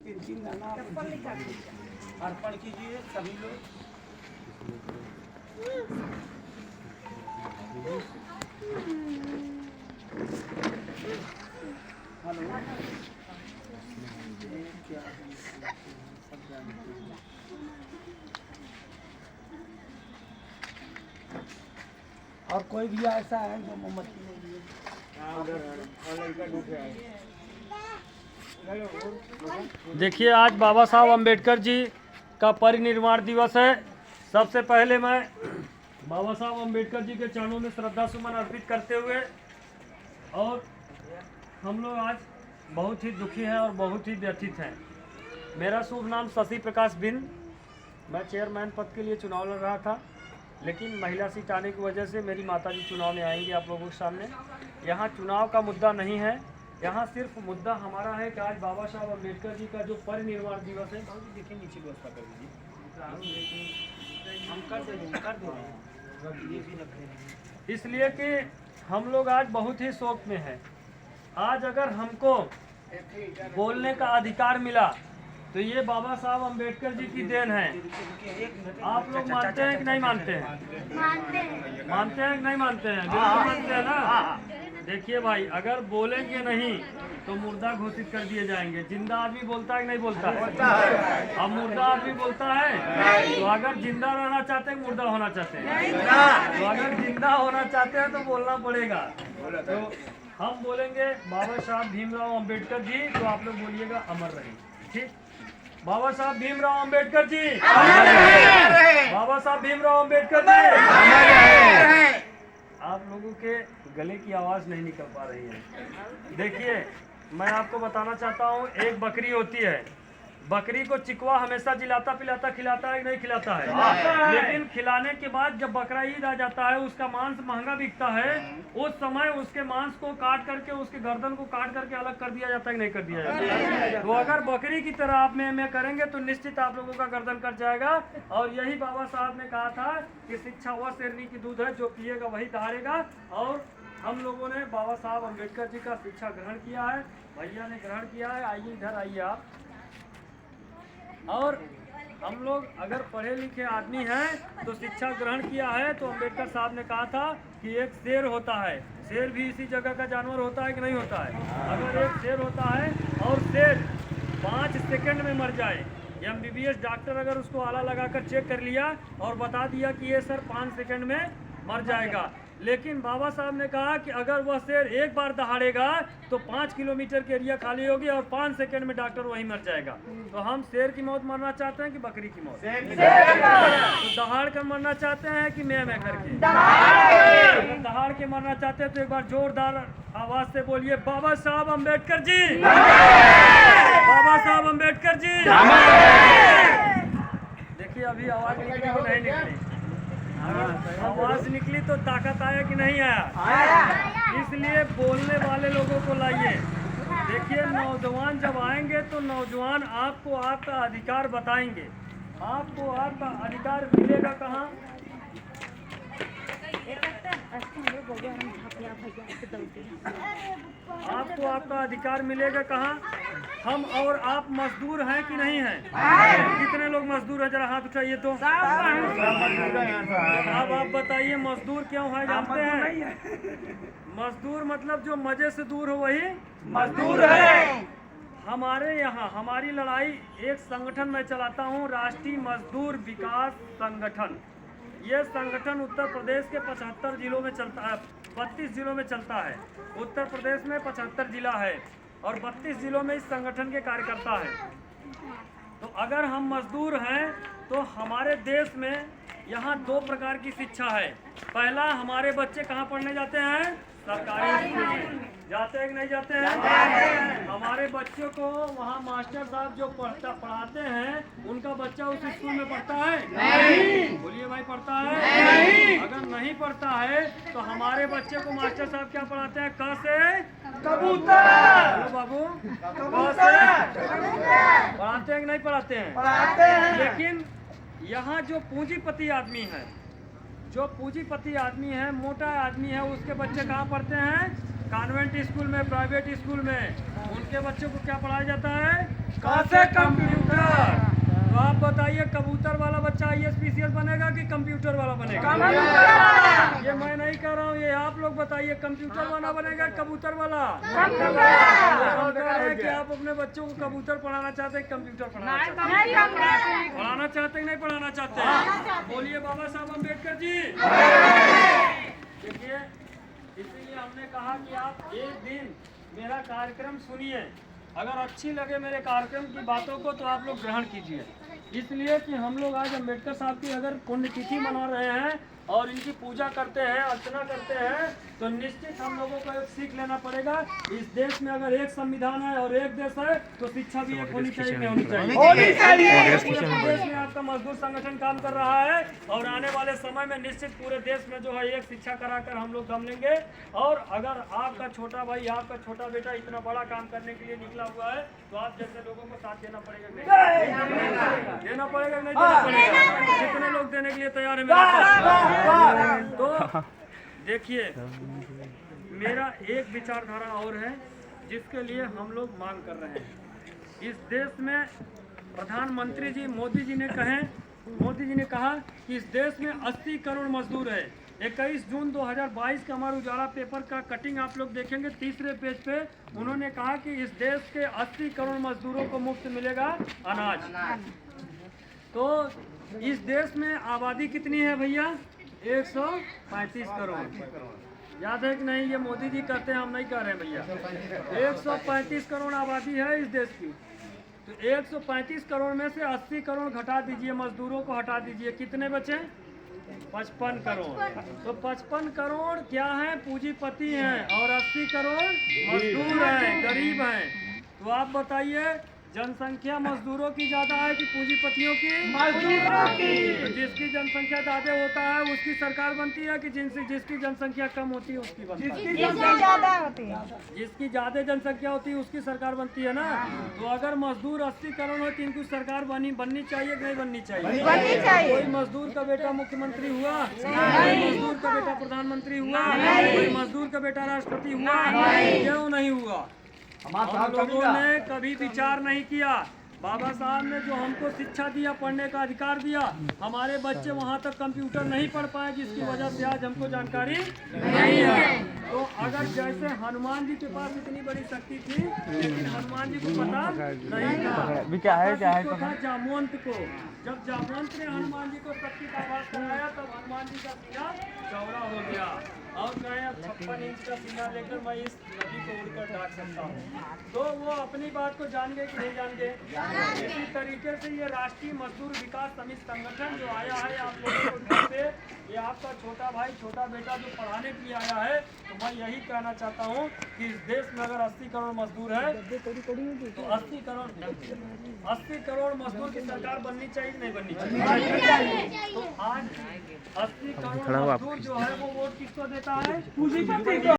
तीन गाना अर्पण कीजिए सभी लोग। हेलो क्या सब जानते हैं। और कोई भी ऐसा है जो मोमबत्ती नहीं लिए? देखिए, आज बाबा साहब अम्बेडकर जी का परिनिर्वाण दिवस है। सबसे पहले मैं बाबा साहब अम्बेडकर जी के चरणों में श्रद्धा सुमन अर्पित करते हुए, और हम लोग आज बहुत ही दुखी हैं और बहुत ही व्यथित हैं। मेरा शुभ नाम शशि प्रकाश बिंद। मैं चेयरमैन पद के लिए चुनाव लड़ रहा था, लेकिन महिला सीट आने की वजह से मेरी माताजी चुनाव में आएंगी आप लोगों के सामने। यहाँ चुनाव का मुद्दा नहीं है, यहाँ सिर्फ मुद्दा हमारा है कि आज बाबा साहब अम्बेडकर जी का जो परिनिर्वाण दिवस है, देखिए नीचे व्यवस्था कर दीजिए, हम कर देंगे। इसलिए कि हम लोग आज बहुत ही शोक में हैं। आज अगर हमको बोलने का अधिकार मिला तो ये बाबा साहब अम्बेडकर जी की देन है। आप लोग मानते हैं कि नहीं मानते हैं? मानते हैं कि नहीं मानते हैं? बिल्कुल मानते हैं ना। देखिए भाई, अगर बोलेंगे नहीं तो मुर्दा घोषित कर दिए जाएंगे। जिंदा आदमी बोलता है कि नहीं बोलता है? अब मुर्दा आदमी बोलता है, तो अगर जिंदा रहना चाहते हैं मुर्दा होना चाहते हैं? तो अगर जिंदा होना चाहते हैं तो बोलना पड़ेगा। तो हम बोलेंगे बाबा साहब भीमराव अम्बेडकर जी, तो आप लोग बोलिएगा अमर रहे। ठीक? बाबा साहब भीमराव अम्बेडकर जी, बाबा साहब भीमराव अम्बेडकर जी। आप लोगों के गले की आवाज़ नहीं निकल पा रही है। देखिए, मैं आपको बताना चाहता हूँ, एक बकरी होती है। बकरी को चिकवा हमेशा जिलाता पिलाता खिलाता है कि नहीं खिलाता है? लेकिन खिलाने के बाद जब बकरा ईद आ जाता है, उसका मांस महंगा बिकता है, उस समय उसके मांस को काट करके, उसके गर्दन को काट करके अलग कर दिया जाता है कि नहीं कर दिया जाता है? तो अगर बकरी की तरह आप में करेंगे तो निश्चित आप लोगों का गर्दन कट जाएगा। और यही बाबा साहब ने कहा था कि शिक्षा वह शेरनी की दूध है, जो पिएगा वही दहाड़ेगा। और हम लोगों ने बाबा साहब अम्बेडकर जी का शिक्षा ग्रहण किया है, भैया ने ग्रहण किया है। आइए इधर आइए आप। और हम लोग अगर पढ़े लिखे आदमी हैं तो शिक्षा ग्रहण किया है, तो अम्बेडकर साहब ने कहा था कि एक शेर होता है, शेर भी इसी जगह का जानवर होता है कि नहीं होता है? अगर एक शेर होता है और शेर 5 सेकंड में मर जाए, MBBS डॉक्टर अगर उसको आला लगाकर चेक कर लिया और बता दिया कि ये सर 5 सेकंड में मर जाएगा, लेकिन बाबा साहब ने कहा कि अगर वह शेर एक बार दहाड़ेगा तो 5 किलोमीटर की एरिया खाली होगी और 5 सेकंड में डॉक्टर वहीं मर जाएगा। तो हम शेर की मौत मरना चाहते हैं कि बकरी की मौत? तो दहाड़ कर मरना चाहते हैं कि मैं करके? अगर दहाड़ के मरना चाहते हैं तो एक बार जोरदार आवाज से बोलिए, बाबा साहब अम्बेडकर जी, बाबा साहब अम्बेडकर जी। देखिए, अभी आवाज निकली कि नहीं निकली? आवाज निकली तो ताकत आया कि नहीं आया? इसलिए बोलने वाले लोगों को लाइए। देखिए, नौजवान जब आएंगे तो नौजवान आपको आपका अधिकार बताएंगे। आपको आपका अधिकार मिलेगा कहाँ? आपको आपका अधिकार मिलेगा कहाँ? हम और आप मजदूर हैं कि नहीं हैं? कितने लोग मजदूर हैं? जरा हाथ उठाइए तो। अब आप बताइए, मजदूर क्यों है जानते हैं? मजदूर मतलब जो मजे से दूर हो वही मजदूर है। हमारे यहाँ हमारी लड़ाई, एक संगठन मैं चलाता हूँ, राष्ट्रीय मजदूर विकास संगठन। ये संगठन उत्तर प्रदेश के 75 जिलों में चलता है, 32 जिलों में चलता है। उत्तर प्रदेश में 75 जिला है और 32 जिलों में इस संगठन के कार्यकर्ता हैं। तो अगर हम मजदूर हैं तो हमारे देश में यहाँ 2 प्रकार की शिक्षा है। पहला, हमारे बच्चे कहाँ पढ़ने जाते हैं? सरकारी स्कूल में जाते हैं कि नहीं जाते हैं? हमारे बच्चों को वहाँ मास्टर साहब जो पढ़ाते हैं, उनका बच्चा उस स्कूल में पढ़ता है? नहीं। बोलिए भाई, पढ़ता है? नहीं। अगर नहीं पढ़ता है तो हमारे बच्चे को मास्टर साहब क्या पढ़ाते हैं? क से कबूतर। हेलो बाबू, क से पढ़ाते हैं कि नहीं पढ़ाते हैं? पढ़ाते हैं। लेकिन यहाँ जो पूंजीपति आदमी है, जो पूंजीपति आदमी है, मोटा आदमी है, उसके बच्चे कहाँ पढ़ते हैं? कॉन्वेंट स्कूल में, प्राइवेट स्कूल में उनके बच्चों को क्या पढ़ाया जाता है? कैसे कंप्यूटर। तो आप बताइए कबूतर वाला बच्चा IAS PCS बनेगा कि कंप्यूटर वाला बनेगा? ये मैं नहीं कह रहा हूँ, ये आप लोग बताइए कंप्यूटर वाला बनेगा कबूतर वाला? हम कह रहे हैं कि आप अपने बच्चों को कबूतर पढ़ाना चाहते हैं, कंप्यूटर पढ़ाना चाहते हैं, नहीं पढ़ाना चाहते? बोलिए बाबा साहब अम्बेडकर जी। देखिए, इसीलिए हमने कहा कि आप एक दिन मेरा कार्यक्रम सुनिए, अगर अच्छी लगे मेरे कार्यक्रम की बातों को तो आप लोग ग्रहण कीजिए। इसलिए कि हम लोग आज अम्बेडकर साहब की अगर पुण्यतिथि मना रहे हैं और इनकी पूजा करते हैं, अर्चना करते हैं, तो निश्चित हम लोगों को एक सीख लेना पड़ेगा। इस देश में अगर एक संविधान है और एक देश है तो शिक्षा भी एक होनी चाहिए, नहीं होनी चाहिए? पूरे देश में आपका मजदूर संगठन काम कर रहा है और आने वाले समय में निश्चित पूरे देश में जो है एक शिक्षा कराकर हम लोग दम लेंगे। और अगर आपका छोटा भाई, आपका छोटा बेटा इतना बड़ा काम करने के लिए निकला हुआ है तो आप जैसे लोगों को साथ देना पड़ेगा, नहीं देना पड़ेगा, नहीं देना पड़ेगा? कितने लोग देने के लिए तैयार है मेरे साथ? तो देखिए, मेरा एक विचारधारा और है जिसके लिए हम लोग मांग कर रहे हैं। इस देश में प्रधानमंत्री जी मोदी जी ने कहा कि इस देश में 80 करोड़ मजदूर है। 21 जून 2022 का अमर उजाला पेपर का कटिंग आप लोग देखेंगे, तीसरे पेज पे उन्होंने कहा कि इस देश के 80 करोड़ मजदूरों को मुफ्त मिलेगा अनाज। तो इस देश में आबादी कितनी है भैया? 135 करोड़। याद है कि नहीं? ये मोदी जी कहते हैं, हम नहीं कह रहे हैं भैया। 135 करोड़ आबादी है इस देश की। तो 135 करोड़ में से 80 करोड़ घटा दीजिए, मजदूरों को हटा दीजिए, कितने बचे? 55 करोड़। तो 55 करोड़ क्या है? पूंजीपति हैं और 80 करोड़ मजदूर हैं, गरीब हैं। तो आप बताइए, जनसंख्या मजदूरों की ज्यादा है कि पूंजीपतियों की? मजदूरों की। तो जिसकी जनसंख्या ज्यादा होता है उसकी सरकार बनती है कि जिसकी जनसंख्या कम होती है उसकी बनती है? जिसकी ज्यादा होती है। जिसकी ज्यादा जनसंख्या होती है उसकी सरकार बनती है ना। तो अगर मजदूर 80 करोड़ हो तो इनकी सरकार बननी चाहिए कि नहीं बननी चाहिए? बननी चाहिए। कोई मजदूर का बेटा मुख्यमंत्री हुआ? कोई मजदूर का बेटा प्रधानमंत्री हुआ? कोई मजदूर का बेटा राष्ट्रपति हुआ? क्यों नहीं हुआ? हम लोगों ने कभी विचार नहीं किया। बाबा साहब ने जो हमको शिक्षा दिया, पढ़ने का अधिकार दिया, हमारे बच्चे वहाँ तक कंप्यूटर नहीं पढ़ पाए जिसकी वजह से आज हमको जानकारी नहीं है। तो अगर जैसे हनुमान जी के पास इतनी बड़ी शक्ति थी लेकिन हनुमान जी को पता नहीं था जामवंत को। जब जामवंत ने हनुमान जी को शक्ति का आभास कराया तब हनुमान जी का सीना चौड़ा हो गया और कहे 56 इंच का सीना लेकर मैं इस नदी को उड़कर ढाक सकता हूँ। तो वो अपनी बात को जान गए कि नहीं जान गए? इसी तरीके से ये राष्ट्रीय मजदूर विकास समिति संगठन जो आया है आप लोगों को घर पे, ये आपका छोटा भाई छोटा बेटा जो पढ़ाने के लिए आया है, तो मैं यही कहना चाहता हूँ कि इस देश में अगर 80 करोड़ मजदूर है तो 80 करोड़ मजदूर की सरकार बननी चाहिए कि नहीं बननी चाहिए? तो आज 80 करोड़ मजदूर जो है वो वोट किसको देता है? पूंजीपति को।